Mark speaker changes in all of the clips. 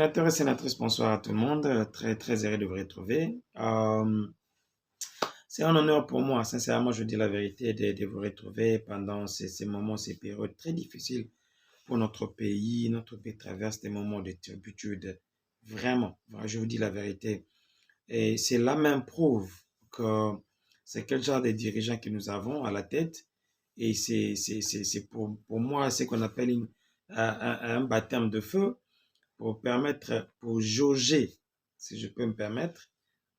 Speaker 1: Sénateurs et sénatrices, bonsoir à tout le monde. Très heureux de vous retrouver. C'est un honneur pour moi, sincèrement, je dis la vérité, de vous retrouver pendant ces moments, ces périodes très difficiles pour notre pays. Notre pays traverse des moments de turpitude. Vraiment, je vous dis la vérité. Et cela même prouve que c'est quel genre de dirigeants que nous avons à la tête. Et c'est pour moi ce qu'on appelle un baptême de feu pour jauger, si je peux me permettre,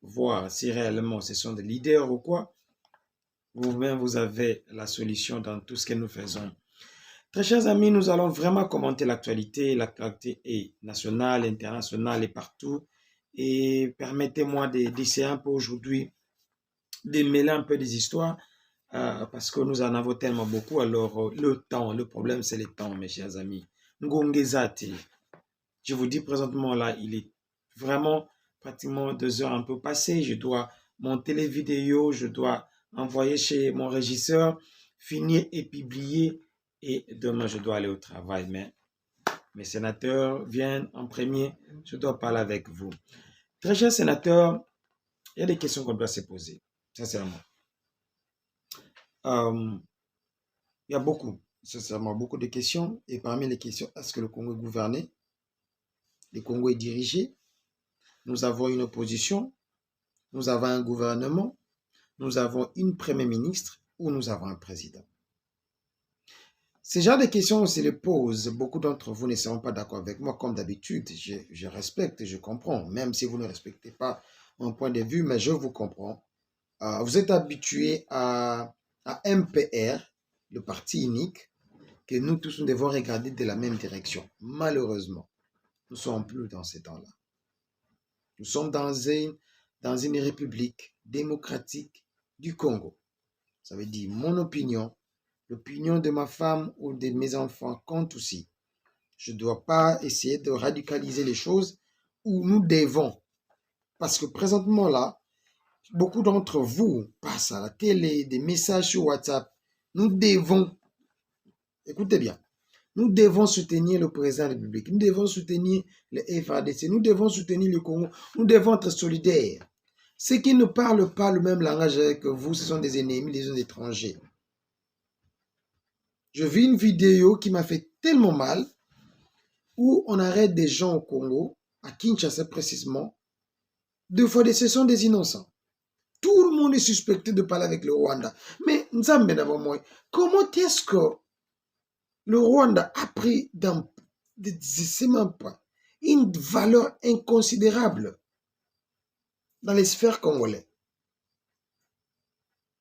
Speaker 1: voir si réellement ce sont des leaders ou quoi. Vous-même, vous avez la solution dans tout ce que nous faisons. Très chers amis, nous allons vraiment commenter l'actualité est nationale, internationale et partout. Et permettez-moi d'essayer un peu aujourd'hui de mêler un peu des histoires parce que nous en avons tellement beaucoup. Alors, le temps, le problème, c'est le temps, mes chers amis. Ngongezati. Je vous dis présentement là, il est vraiment pratiquement 2 heures un peu passées. Je dois monter les vidéos, je dois envoyer chez mon régisseur, finir et publier. Et demain, je dois aller au travail. Mais mes sénateurs viennent en premier. Je dois parler avec vous. Très chers sénateurs, il y a des questions qu'on doit se poser, sincèrement. Il y a sincèrement, beaucoup de questions. Et parmi les questions, est-ce que le Congo est gouverné? Le Congo est dirigé? Nous avons une opposition, nous avons un gouvernement, nous avons une première ministre ou nous avons un président. Ces genres de questions, on se les pose. Beaucoup d'entre vous ne seront pas d'accord avec moi, comme d'habitude. Je respecte et je comprends, même si vous ne respectez pas mon point de vue, mais je vous comprends. Vous êtes habitués à MPR, le parti unique, que nous tous nous devons regarder de la même direction. Malheureusement, nous ne sommes plus dans ces temps-là. Nous sommes dans une république démocratique du Congo. Ça veut dire mon opinion, l'opinion de ma femme ou de mes enfants compte aussi. Je ne dois pas essayer de radicaliser les choses où nous devons. Parce que présentement là, beaucoup d'entre vous passent à la télé, des messages sur WhatsApp. Nous devons, écoutez bien, nous devons soutenir le président de la République, nous devons soutenir le FARDC, nous devons soutenir le Congo, nous devons être solidaires. Ceux qui ne parlent pas le même langage que vous, ce sont des ennemis, des étrangers. Je vis une vidéo qui m'a fait tellement mal, où on arrête des gens au Congo, à Kinshasa précisément, 2 fois ce sont des innocents. Tout le monde est suspecté de parler avec le Rwanda. Mais Nzambe d'abord moi, comment est-ce que le Rwanda a pris dans une valeur inconsidérable dans les sphères congolaises?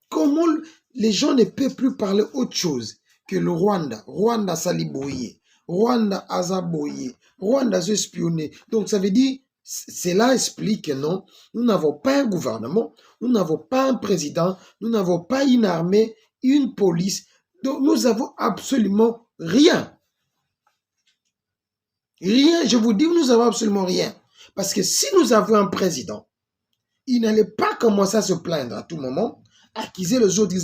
Speaker 1: Comment les gens ne peuvent plus parler autre chose que le Rwanda? Rwanda Saliboye, Rwanda Azaboye, Rwanda espionné. Donc ça veut dire, cela explique que non, nous n'avons pas un gouvernement, nous n'avons pas un président, nous n'avons pas une armée, une police. Donc nous n'avons absolument rien. Rien, je vous dis, nous n'avons absolument rien. Parce que si nous avions un président, il n'allait pas commencer à se plaindre à tout moment, accuser les autres.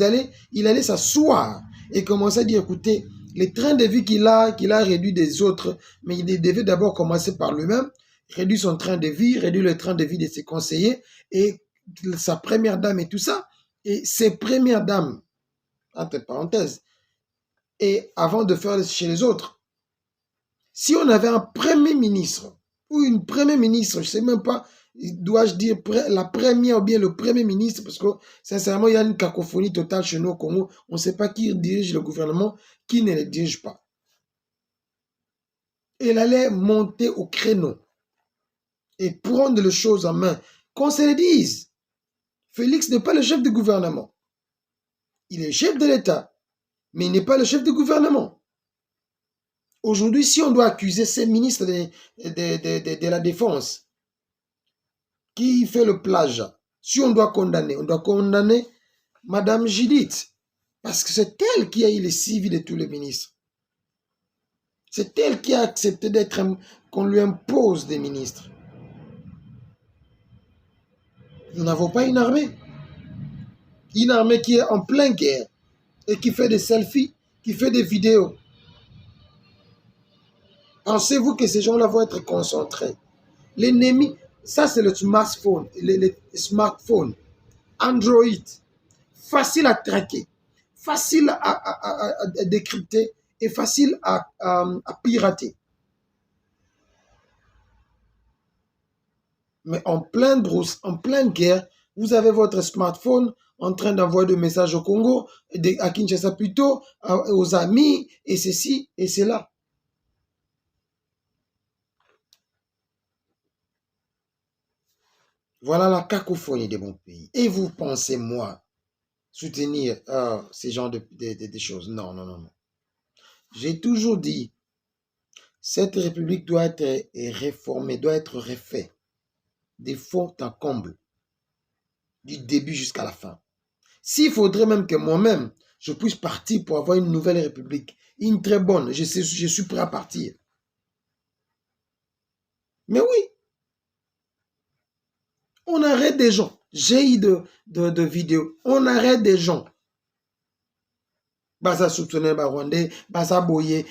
Speaker 1: Il allait s'asseoir et commencer à dire, écoutez, les trains de vie qu'il a réduit des autres, mais il devait d'abord commencer par lui-même, réduire son train de vie, réduire le train de vie de ses conseillers et sa première dame et tout ça. Et ses premières dames, entre parenthèses, et avant de faire chez les autres. Si on avait un premier ministre ou une première ministre, je ne sais même pas, dois-je dire la première ou bien le premier ministre, parce que sincèrement, il y a une cacophonie totale chez nous au Congo. On ne sait pas qui dirige le gouvernement, qui ne le dirige pas. Elle allait monter au créneau et prendre les choses en main. Qu'on se le dise, Félix n'est pas le chef du gouvernement. Il est le chef de l'État, mais il n'est pas le chef du gouvernement. Aujourd'hui, si on doit accuser ces ministres de la Défense qui fait le plagiat, si on doit condamner Madame Judith, parce que c'est elle qui a eu les civils de tous les ministres. C'est elle qui a accepté qu'on lui impose des ministres. Nous n'avons pas une armée. Une armée qui est en pleine guerre et qui fait des selfies, qui fait des vidéos. Pensez-vous que ces gens-là vont être concentrés?
Speaker 2: L'ennemi, ça c'est le smartphone, les smartphones, Android, facile à traquer, facile à décrypter et facile à pirater. Mais en pleine brousse, en pleine guerre, vous avez votre smartphone en train d'envoyer des messages au Congo, à Kinshasa plutôt, aux amis, et ceci et cela. Voilà la cacophonie de mon pays. Et vous pensez, moi, soutenir ces genres de choses? Non, non, non, non. J'ai toujours dit, cette république doit être réformée, doit être refaite, de fond en comble, du début jusqu'à la fin. S'il faudrait même que moi-même, je puisse partir pour avoir une nouvelle république, une très bonne, je suis prêt à partir. Mais oui, on arrête des gens. J'ai eu de vidéos. On arrête des gens. Baza soupçonné par Rwandais, Baza Boye,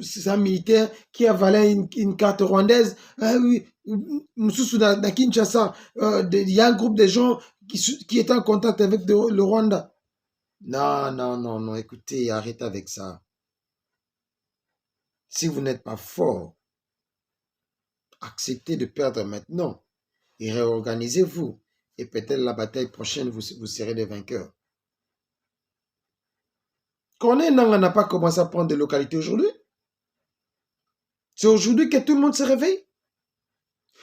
Speaker 2: c'est un militaire qui a valé une carte rwandaise. Ah oui, Moussou dans Kinshasa, il y a un groupe de gens qui est en contact avec le Rwanda. Non, non, non, non, écoutez, arrêtez avec ça. Si vous n'êtes pas fort, acceptez de perdre maintenant et réorganisez-vous. Et peut-être la bataille prochaine, vous serez des vainqueurs. Corneille Nangaa n'a pas commencé à prendre des localités aujourd'hui. C'est aujourd'hui que tout le monde se réveille.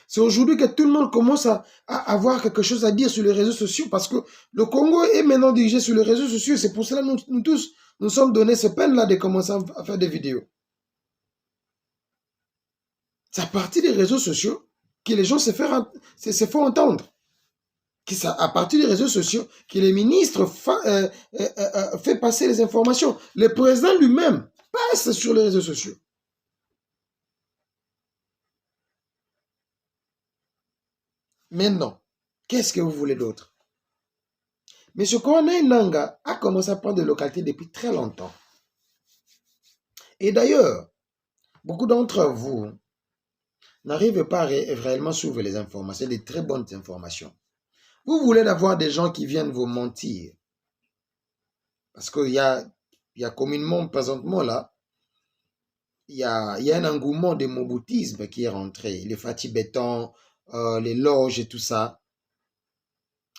Speaker 2: C'est aujourd'hui que tout le monde commence à avoir quelque chose à dire sur les réseaux sociaux parce que le Congo est maintenant dirigé sur les réseaux sociaux. C'est pour cela que nous tous, nous sommes donnés ce peine-là de commencer à faire des vidéos. C'est à partir des réseaux sociaux que les gens se font entendre. C'est à partir des réseaux sociaux que les ministres fait passer les informations. Le président lui-même passe sur les réseaux sociaux. Maintenant, qu'est-ce que vous voulez d'autre? M. Corneille Nangaa a commencé à prendre des localités depuis très longtemps. Et d'ailleurs, beaucoup d'entre vous n'arrivent pas à réellement suivre les informations, des très bonnes informations. Vous voulez avoir des gens qui viennent vous mentir. Parce qu'il y a communément, présentement là, il y a un engouement de moboutisme qui est rentré. Les Fatih Béton, les loges et tout ça.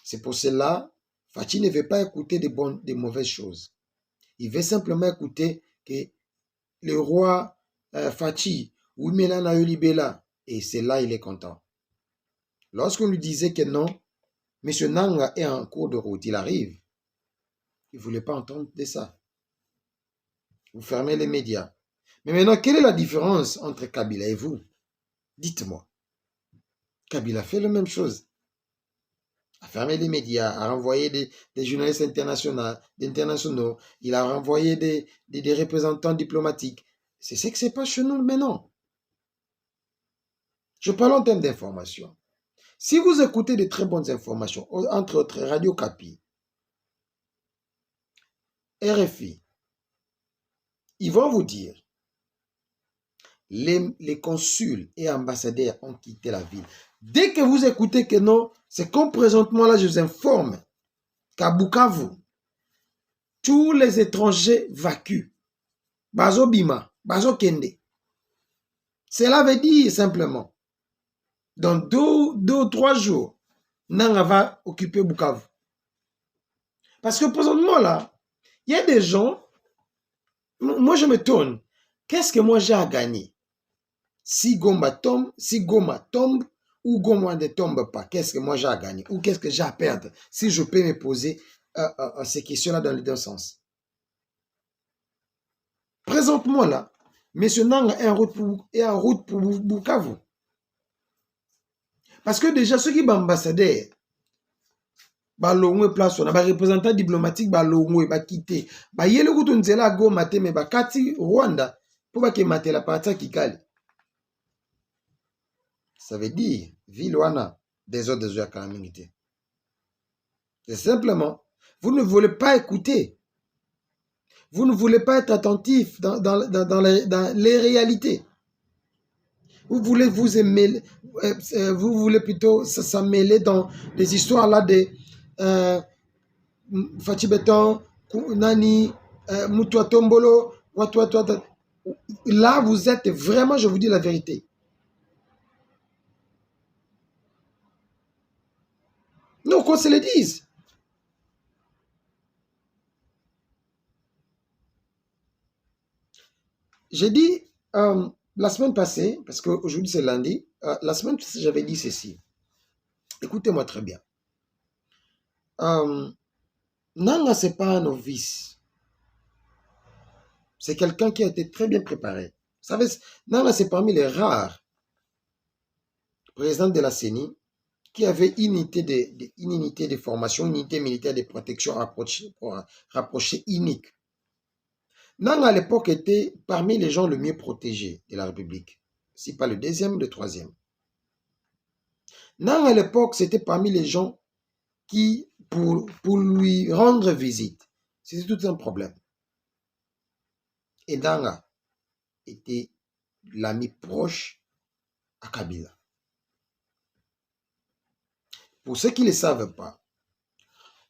Speaker 2: C'est pour cela, Fatih ne veut pas écouter des mauvaises choses. Il veut simplement écouter que le roi Fatih, Ouimena Nayoli Bela, et c'est là il est content. Lorsqu'on lui disait que non, M. Nangaa est en cours de route, il arrive. Il ne voulait pas entendre de ça. Vous fermez les médias. Mais maintenant, quelle est la différence entre Kabila et vous? Dites-moi. Kabila fait la même chose. A fermé les médias, a renvoyé des journalistes internationaux, il a renvoyé des représentants diplomatiques. C'est ce qui se passe chez nous maintenant. Je parle en termes d'information. Si vous écoutez de très bonnes informations, entre autres Radio Kapi, RFI, ils vont vous dire, les consuls et ambassadeurs ont quitté la ville. Dès que vous écoutez que non, c'est comme présentement là, je vous informe qu'à Bukavu, tous les étrangers vacuent. Bazo Bima, Bazo Kende. Cela veut dire simplement, dans 2 ou 3 jours, Nangaa va occuper Bukavu. Parce que présentement là, il y a des gens, moi je me tourne, qu'est-ce que moi j'ai à gagner? Si Goma tombe ou Goma ne tombe pas, qu'est-ce que moi j'ai à gagner? Ou qu'est-ce que j'ai à perdre si je peux me poser ces questions-là dans les deux sens? Présentement là, M. Nangaa est en route pour Bukavu. Parce que déjà, ceux qui sont ambassadeurs, balongwe place on a représentant diplomatique balongwe ba quitter ba yele kutu nzela Goma te me ba kati Rwanda pour ba ke matela parti Kigali. Ça veut dire ville wana des autres ya communauté. C'est simplement vous ne voulez pas écouter. Vous ne voulez pas être attentif dans les réalités. Vous voulez vous voulez plutôt s'en mêler dans des histoires là de Fatih Beton, Nani, Moutoua Tombolo, là vous êtes vraiment, je vous dis la vérité. Non, qu'on se le dise. J'ai dit la semaine passée, parce qu'aujourd'hui c'est lundi, la semaine passée j'avais dit ceci. Écoutez-moi très bien. Nanga, c'est pas un novice. C'est quelqu'un qui a été très bien préparé. Vous savez, Nanga, c'est parmi les rares présidents de la CENI qui avait une unité de formation, une unité militaire de protection rapprochée unique. Nanga, à l'époque, était parmi les gens les mieux protégés de la République. Si pas le deuxième, le troisième. Nanga, à l'époque, c'était parmi les gens qui, pour lui rendre visite, c'était tout un problème. Et Nanga était l'ami proche à Kabila. Pour ceux qui ne le savent pas,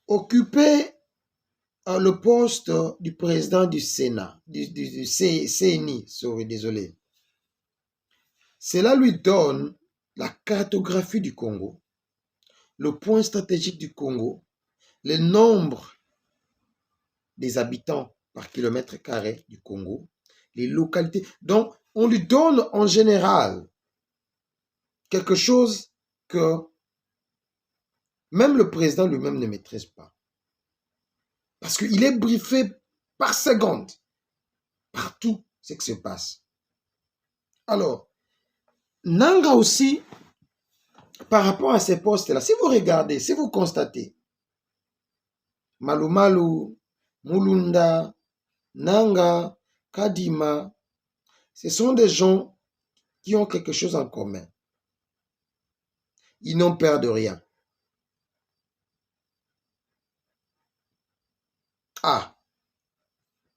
Speaker 2: occuper le poste du président du Sénat, du CNI, désolé, cela lui donne la cartographie du Congo, le point stratégique du Congo, le nombre des habitants par kilomètre carré du Congo, les localités. Donc, on lui donne en général quelque chose que même le président lui-même ne maîtrise pas. Parce qu'il est briefé par seconde par tout ce qui se passe. Alors, Nanga aussi, par rapport à ces postes-là, si vous regardez, si vous constatez, Malumalu, Mulunda, Nanga, Kadima, ce sont des gens qui ont quelque chose en commun. Ils n'ont peur de rien. Ah,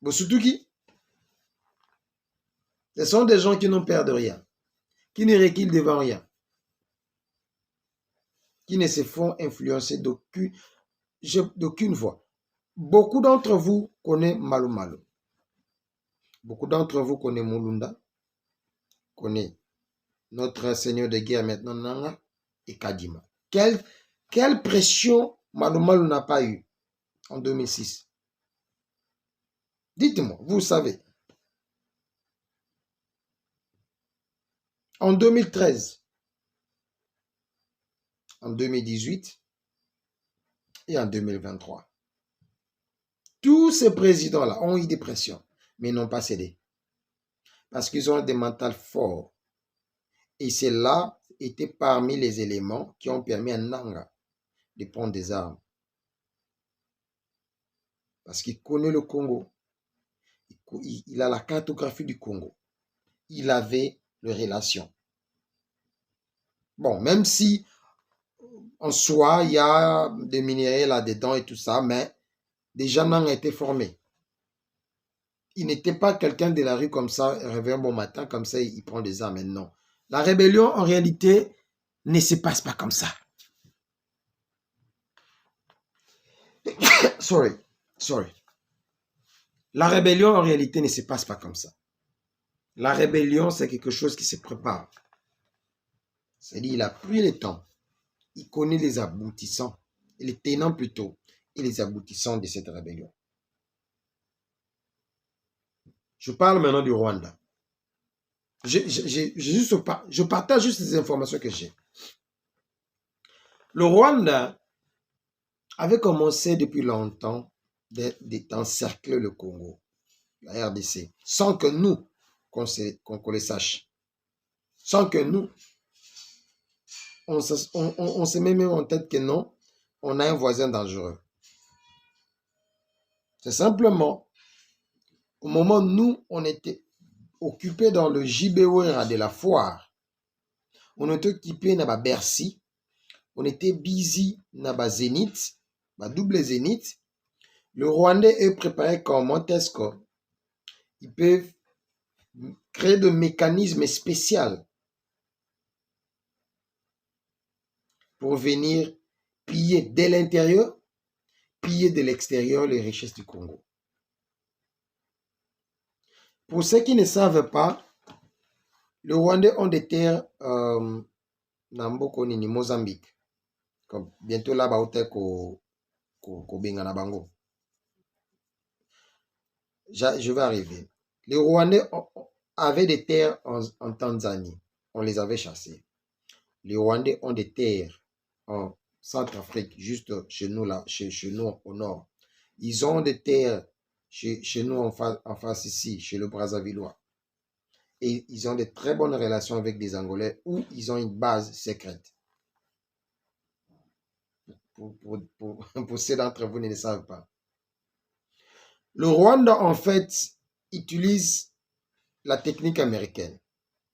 Speaker 2: Bosutuki, ce sont des gens qui n'ont peur de rien, qui ne reculent devant rien, qui ne se font influencer d'aucune voie. Beaucoup d'entre vous connaissent Malumalu. Beaucoup d'entre vous connaissent Mulunda, connaissent notre seigneur de guerre maintenant, Nanga et Kadima. Quelle pression Malumalu n'a pas eu en 2006? Dites-moi, vous savez. En 2013, en 2018 et en 2023, tous ces présidents-là ont eu des pressions, mais n'ont pas cédé. Parce qu'ils ont des mentales forts. Et cela était parmi les éléments qui ont permis à Nanga de prendre des armes. Parce qu'il connaît le Congo. Il a la cartographie du Congo. Il avait les relations. Bon, même si en soi, il y a des minéraux là-dedans et tout ça, mais déjà Nanga était formé. Il n'était pas quelqu'un de la rue comme ça, réveillé un bon matin, comme ça, il prend des armes. Non. La rébellion, en réalité, ne se passe pas comme ça. Sorry. La rébellion, en réalité, ne se passe pas comme ça. La rébellion, c'est quelque chose qui se prépare. C'est-à-dire, il a pris le temps. Il connaît les aboutissants, les tenants plutôt, et les aboutissants de cette rébellion. Je parle maintenant du Rwanda. Je partage juste les informations que j'ai. Le Rwanda avait commencé depuis longtemps d'encercler le Congo, la RDC, sans que nous, qu'on le sache. Sans que nous, on se met même en tête que non, on a un voisin dangereux. C'est simplement, au moment où nous, on était occupés dans le Jibewera de la foire, on était occupés dans la Bercy, on était busy dans la Zénith, la double Zénith. Le Rwandais est préparé comment est-ce qu'ils peuvent créer des mécanismes spéciaux pour venir piller dès l'intérieur, piller de l'extérieur les richesses du Congo. Pour ceux qui ne savent pas, les Rwandais ont des terres Namboko ni Mozambique. Comme bientôt là, ko Bengana Bango. Je vais arriver. Les Rwandais avaient des terres en Tanzanie. On les avait chassés. Les Rwandais ont des terres en Centrafrique, juste chez nous, là, chez nous au nord. Ils ont des terres chez nous en face ici, chez le Brazzavillois. Et ils ont de très bonnes relations avec des Angolais où ils ont une base secrète. Pour ceux d'entre vous qui ne le savent pas. Le Rwanda, en fait, utilise la technique américaine.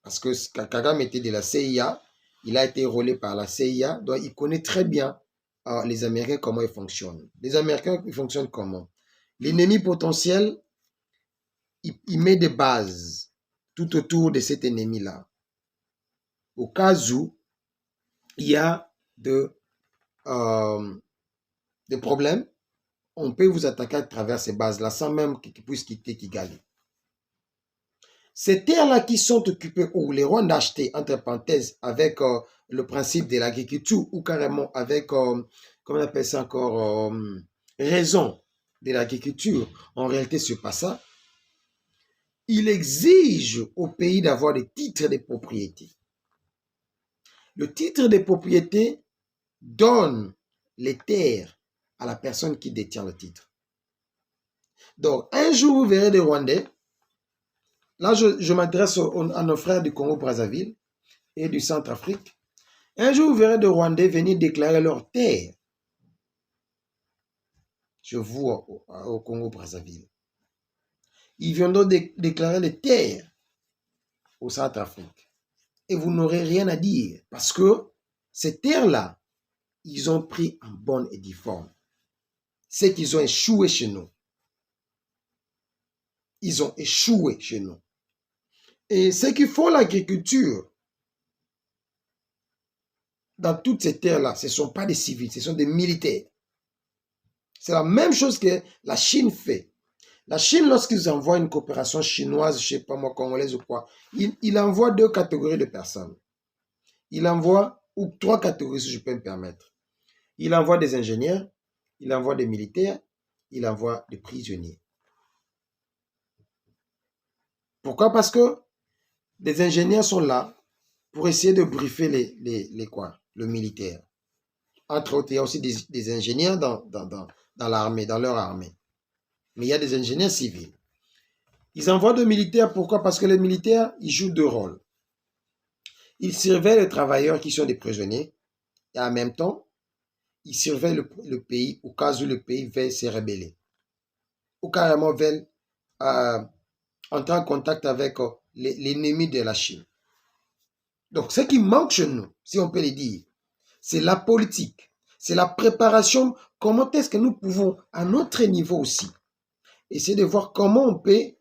Speaker 2: Parce que Kagame était de la CIA, il a été relais par la CIA, donc il connaît très bien les Américains, comment ils fonctionnent. Les Américains, ils fonctionnent comment? L'ennemi potentiel, il met des bases tout autour de cet ennemi-là. Au cas où il y a des problèmes, on peut vous attaquer à travers ces bases-là sans même qu'ils puissent quitter Kigali. Ces terres-là qui sont occupées ou les Rwandais achetés, entre parenthèses, avec le principe de l'agriculture ou carrément avec, comment on appelle ça encore, raison de l'agriculture, en réalité, ce n'est pas ça. Il exige au pays d'avoir des titres de propriété. Le titre de propriété donne les terres à la personne qui détient le titre. Donc, un jour, vous verrez des Rwandais. Là, je m'adresse à nos frères du Congo-Brazzaville et du Centrafrique. Un jour, vous verrez des Rwandais venir déclarer leur terre. Je vois au Congo-Brazzaville. Ils viendront déclarer les terres au Centrafrique. Et vous n'aurez rien à dire parce que ces terres-là, ils ont pris en bonne et due forme. C'est qu'ils ont échoué chez nous. Ils ont échoué chez nous. Et ceux qui font l'agriculture dans toutes ces terres-là, ce ne sont pas des civils, ce sont des militaires. C'est la même chose que la Chine fait. La Chine, lorsqu'ils envoient une coopération chinoise, je ne sais pas moi, congolaise ou quoi, il envoie 2 catégories de personnes. Il envoie, ou 3 catégories si je peux me permettre. Il envoie des ingénieurs, il envoie des militaires, il envoie des prisonniers. Pourquoi? Parce que les ingénieurs sont là pour essayer de briefer le militaire. Entre autres, il y a aussi des ingénieurs dans l'armée, dans leur armée. Mais il y a des ingénieurs civils. Ils envoient des militaires, pourquoi? Parce que les militaires, ils jouent 2 rôles. Ils surveillent les travailleurs qui sont des prisonniers et en même temps, ils surveillent le pays au cas où le pays veut se rebeller. Ou carrément veulent entrer en contact avec l'ennemi de la Chine. Donc, ce qui manque chez nous, si on peut le dire, c'est la politique, c'est la préparation. Comment est-ce que nous pouvons, à notre niveau aussi, essayer de voir comment on peut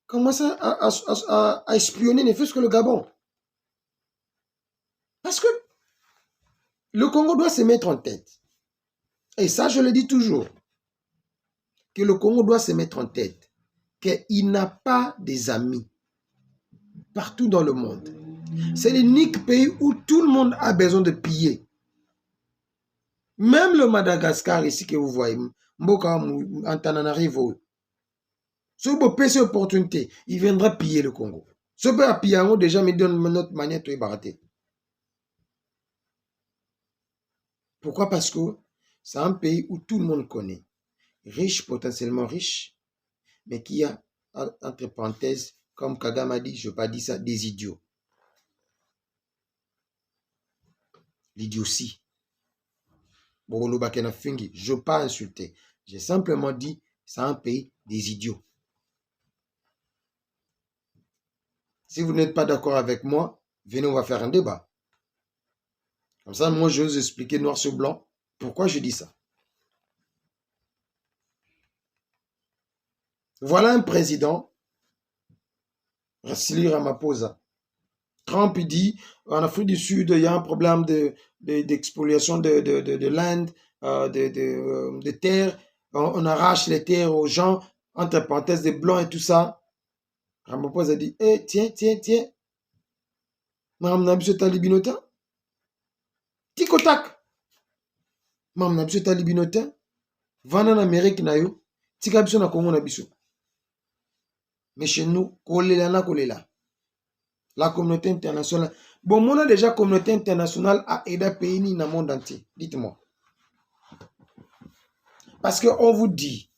Speaker 2: commencer à espionner ne fût-ce que le Gabon. Parce que le Congo doit se mettre en tête. Et ça, je le dis toujours, que le Congo doit se mettre en tête qu'il n'a pas des amis partout dans le monde. C'est l'unique pays où tout le monde a besoin de piller. Même le Madagascar ici que vous voyez, Mboka Antananarivo, si vous avez cette opportunité, il viendra piller le Congo. Ce peut piller déjà, mais donne notre manière de barater. Pourquoi? Parce que c'est un pays où tout le monde connaît. Riche, potentiellement riche, mais qui a, entre parenthèses, comme Kagame a dit, je n'ai pas dit ça, des idiots. L'idiotie. Je ne veux pas insulter. J'ai simplement dit, c'est un pays des idiots. Si vous n'êtes pas d'accord avec moi, venez, on va faire un débat. Comme ça, moi, je vais vous expliquer noir sur blanc pourquoi je dis ça. Voilà un président, Cyril Ramaphosa, Trump il dit, en Afrique du Sud, il y a un problème d'expoliation de l'Inde, de terres. On arrache les terres aux gens, entre parenthèses, des blancs et tout ça. Ramaphosa a dit, eh, tiens, Madame Nabiso Talibinota, Tikotak. Madame Nabiso Talibinota, Vana en Amérique, Nayo, Tikabiso na Congo Nabiso. Mais chez nous, kolela. La communauté internationale. Bon, on a déjà communauté internationale à aider pays dans le monde entier. Dites-moi. Parce qu'on vous dit,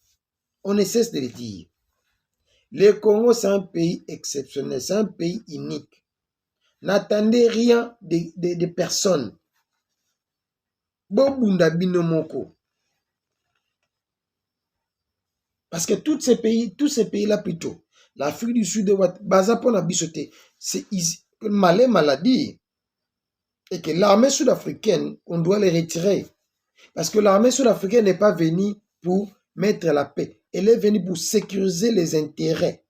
Speaker 2: on ne cesse de le dire. Le Congo, c'est un pays exceptionnel, c'est un pays unique. N'attendez rien de personne. Bobunda binomoko. Parce que tous ces pays-là plutôt, l'Afrique du Sud, Bazapon a bisoté, c'est maladie. Et que l'armée sud-africaine, on doit les retirer. Parce que l'armée sud-africaine n'est pas venue pour mettre la paix. Elle est venue pour sécuriser les intérêts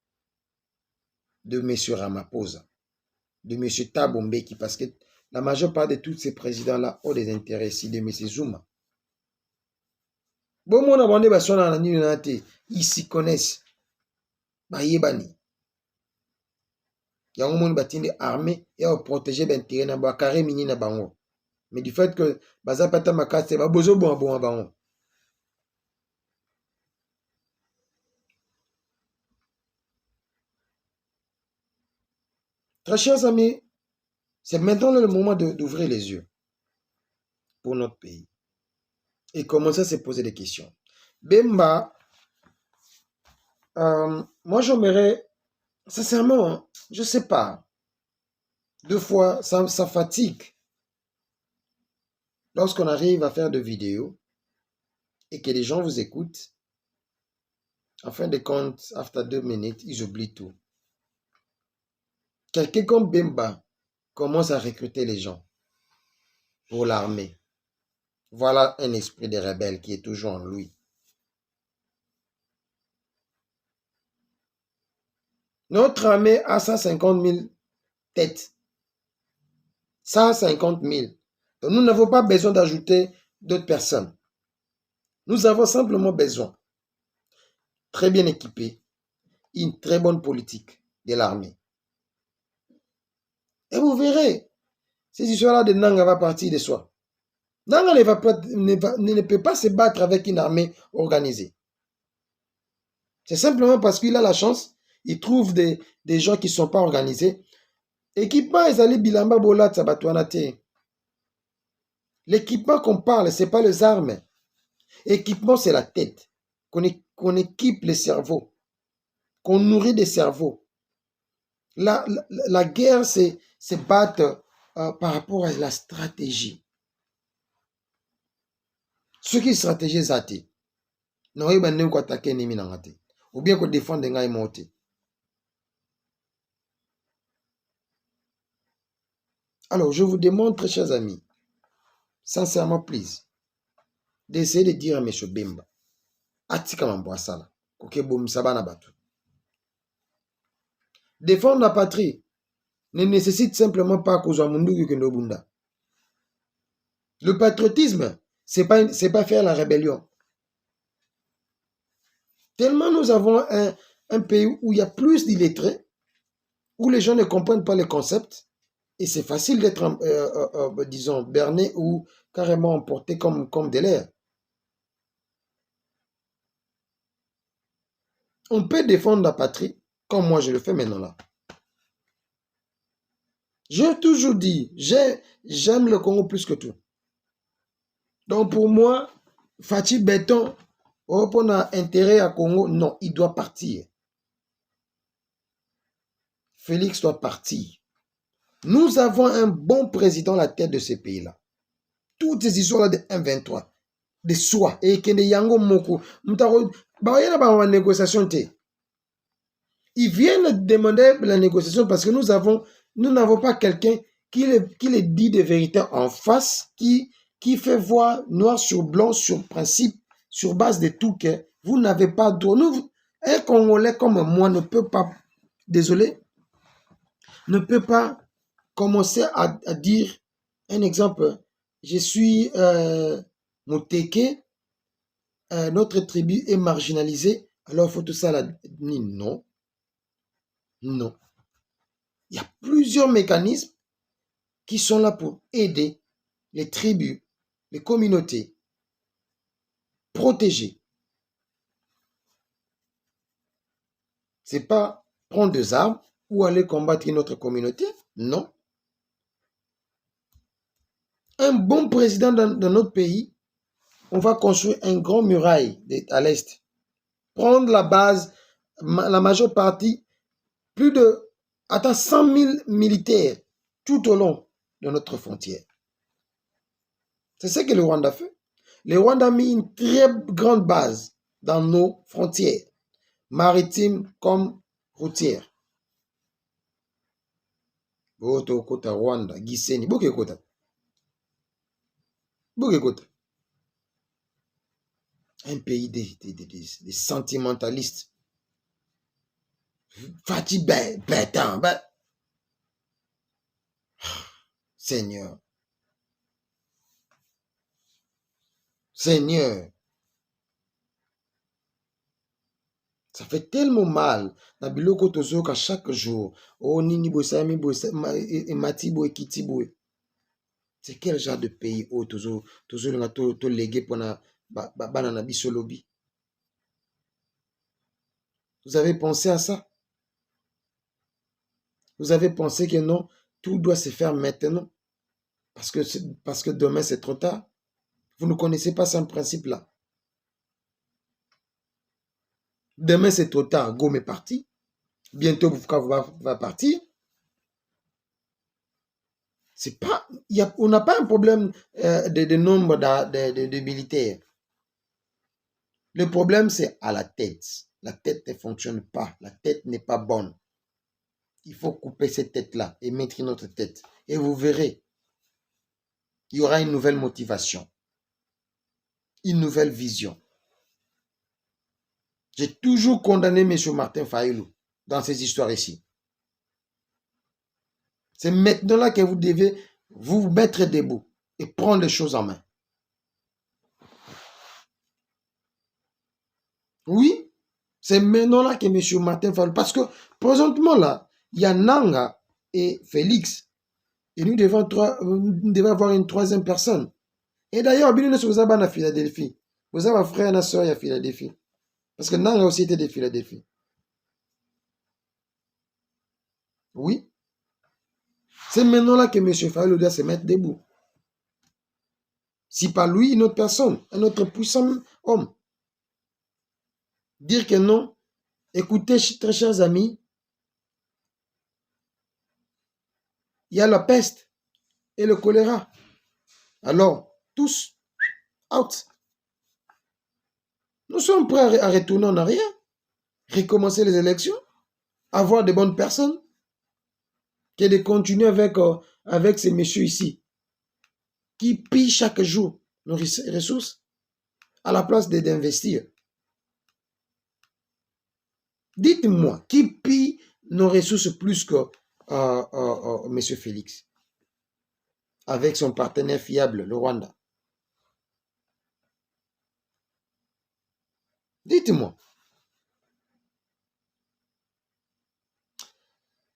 Speaker 2: de M. Ramaphosa, de M. Thabo Mbeki, parce que la majeure part de tous ces présidents-là ont des intérêts ici, de M. Zuma. Bon, mon abonné, ils s'y connaissent. Bayebani. Il y a un monde qui est armé et à protéger l'intérêt de la carré mini na bango. Mais du fait que Bazapata Makase, Babozo bon bango. Très chers amis, c'est maintenant le moment d'ouvrir les yeux pour notre pays et commencer à se poser des questions. Bemba, moi j'aimerais, sincèrement, je ne sais pas, deux fois, ça fatigue. Lorsqu'on arrive à faire des vidéos et que les gens vous écoutent, en fin de compte, après 2 minutes, ils oublient tout. Quelqu'un comme Bemba commence à recruter les gens pour l'armée. Voilà un esprit de rebelle qui est toujours en lui. Notre armée a 150 000 têtes. 150 000. Donc nous n'avons pas besoin d'ajouter d'autres personnes. Nous avons simplement besoin, très bien équipés, une très bonne politique de l'armée. Et vous verrez, ces histoires-là de Nanga va partir de soi. Nanga ne peut pas se battre avec une armée organisée. C'est simplement parce qu'il a la chance, il trouve des gens qui ne sont pas organisés. Équipement, ils allaient bilamba bolat sabatouanate. L'équipement qu'on parle, ce n'est pas les armes. Équipement, c'est la tête. Qu'on équipe les cerveaux. Qu'on nourrit des cerveaux. La guerre, c'est se battre par rapport à la stratégie. Ce qui est stratégie, c'est ça. Non, il n'y a pas attaquer ni minangate. Ou bien qu'on défende des gens montés. Alors, je vous demande, très chers amis, sincèrement, please, d'essayer de dire à M. Bemba, Atika Mamboasala, Koke Bomsabana Batu. Défendre la patrie ne nécessite simplement pas que Bunda. Le patriotisme, c'est pas faire la rébellion. Tellement nous avons un pays où il y a plus d'illettrés, où les gens ne comprennent pas les concepts, et c'est facile d'être, disons, berné ou carrément emporté comme de l'air. On peut défendre la patrie, comme moi je le fais maintenant là. J'ai toujours dit, j'aime le Congo plus que tout. Donc pour moi, Fatih Béton, on a intérêt à Congo, non, il doit partir. Félix doit partir. Nous avons un bon président à la tête de ce pays-là. Toutes ces histoires-là de 1-23, de soi, et que Yango Moko, négociation. Ils viennent demander la négociation parce que nous n'avons pas quelqu'un qui les dit de vérité en face, qui fait voir noir sur blanc, sur principe, sur base de tout que vous n'avez pas droit. Un Congolais comme moi ne peut pas, désolé, ne peut pas commencer à dire un exemple. Je suis Moteke, notre tribu est marginalisée, alors il faut tout ça là. Non, non. Il y a plusieurs mécanismes qui sont là pour aider les tribus, les communautés, protéger. Ce n'est pas prendre des armes ou aller combattre une autre communauté, non. Un bon président dans notre pays, on va construire un grand muraille à l'est. Prendre la base, la majeure partie, plus de 100 000 militaires tout au long de notre frontière. C'est ce que le Rwanda fait. Le Rwanda a mis une très grande base dans nos frontières, maritimes comme routières. Boto kota Rwanda, Gisenyi, Boke kota. Boke kota. Un pays des sentimentalistes. Fatih Bétan, Seigneur. Seigneur. Ça fait tellement mal. Na biloko tozoka chaque jour. Oh nini bosami et matibo et kitibo. C'est quel genre de pays oh tozo nga to légué pour na banana bisolobi. Vous avez pensé à ça? Vous avez pensé que non, tout doit se faire maintenant parce que demain c'est trop tard. Vous ne connaissez pas ce principe-là. Demain c'est trop tard. Gome est parti. Bientôt Boufka va partir. C'est pas, on n'a pas un problème de nombre de militaires. Le problème c'est à la tête. La tête ne fonctionne pas. La tête n'est pas bonne. Il faut couper cette tête-là et mettre une autre tête. Et vous verrez, il y aura une nouvelle motivation, une nouvelle vision. J'ai toujours condamné M. Martin Fayulu dans ces histoires ici. C'est maintenant là que vous devez vous mettre debout et prendre les choses en main. Oui, c'est maintenant là que M. Martin Fayulu, parce que présentement là, il y a Nanga et Félix. Et nous devons avoir une troisième personne. Et d'ailleurs, vous avez à Philadelphie. Vous avez un frère et une soeur à Philadelphie. Parce que Nanga aussi était de Philadelphie. Oui. C'est maintenant là que M. Fayulu doit se mettre debout. Si pas lui, une autre personne, un autre puissant homme. Dire que non, écoutez, très chers amis, il y a la peste et le choléra. Alors, tous, out. Nous sommes prêts à retourner en arrière, recommencer les élections, avoir de bonnes personnes, que de continuer avec ces messieurs ici, qui pillent chaque jour nos ressources, à la place d'investir. Dites-moi, qui pille nos ressources plus que M. Félix, avec son partenaire fiable, le Rwanda? Dites-moi.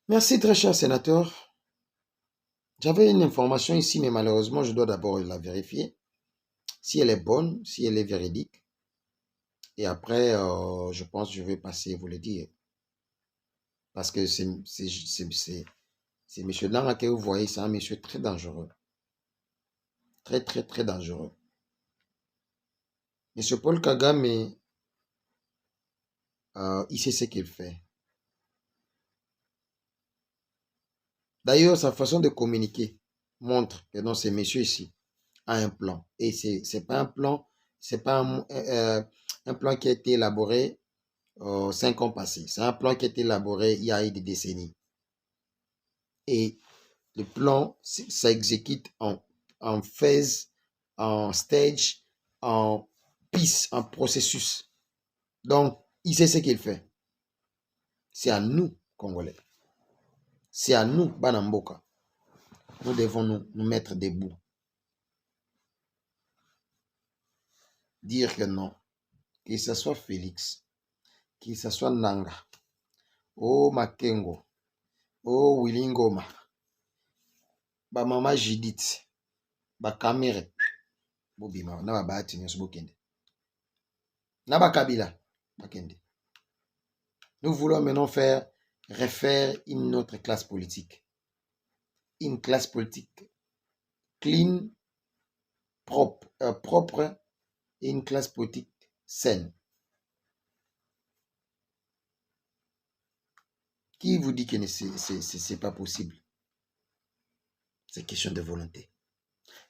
Speaker 2: Merci, très cher sénateur. J'avais une information ici, mais malheureusement, je dois d'abord la vérifier. Si elle est bonne, si elle est véridique. Et après, je pense que je vais passer vous le dire. Parce que c'est M. Nanga que vous voyez, c'est un monsieur très dangereux. Très, très, très dangereux. M. Paul Kagame, il sait ce qu'il fait. D'ailleurs, sa façon de communiquer montre que dans ces messieurs ici a un plan. Et c'est pas un plan, c'est pas un plan qui a été élaboré 5 ans passés. C'est un plan qui a été élaboré il y a des décennies. Et le plan, ça s'exécute en phase, en stage, en piste, en processus. Donc, il sait ce qu'il fait. C'est à nous, Congolais. C'est à nous, Banamboka, nous devons nous mettre debout. Dire que non, que ce soit Félix, que ce soit Nanga, oh Makengo, oh Willy Ngoma, ba Mama Judith, ba Kamere, bobima, na ba Bahati nyonso bokende. Na ba Kabila, bakende. Nous voulons maintenant refaire une autre classe politique. Une classe politique clean, propre et une classe politique saine. Qui vous dit que ce n'est pas possible? C'est question de volonté.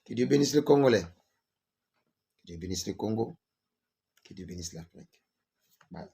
Speaker 2: Que Dieu bénisse le Congolais. Que Dieu bénisse le Congo. Que Dieu bénisse l'Afrique. Bye.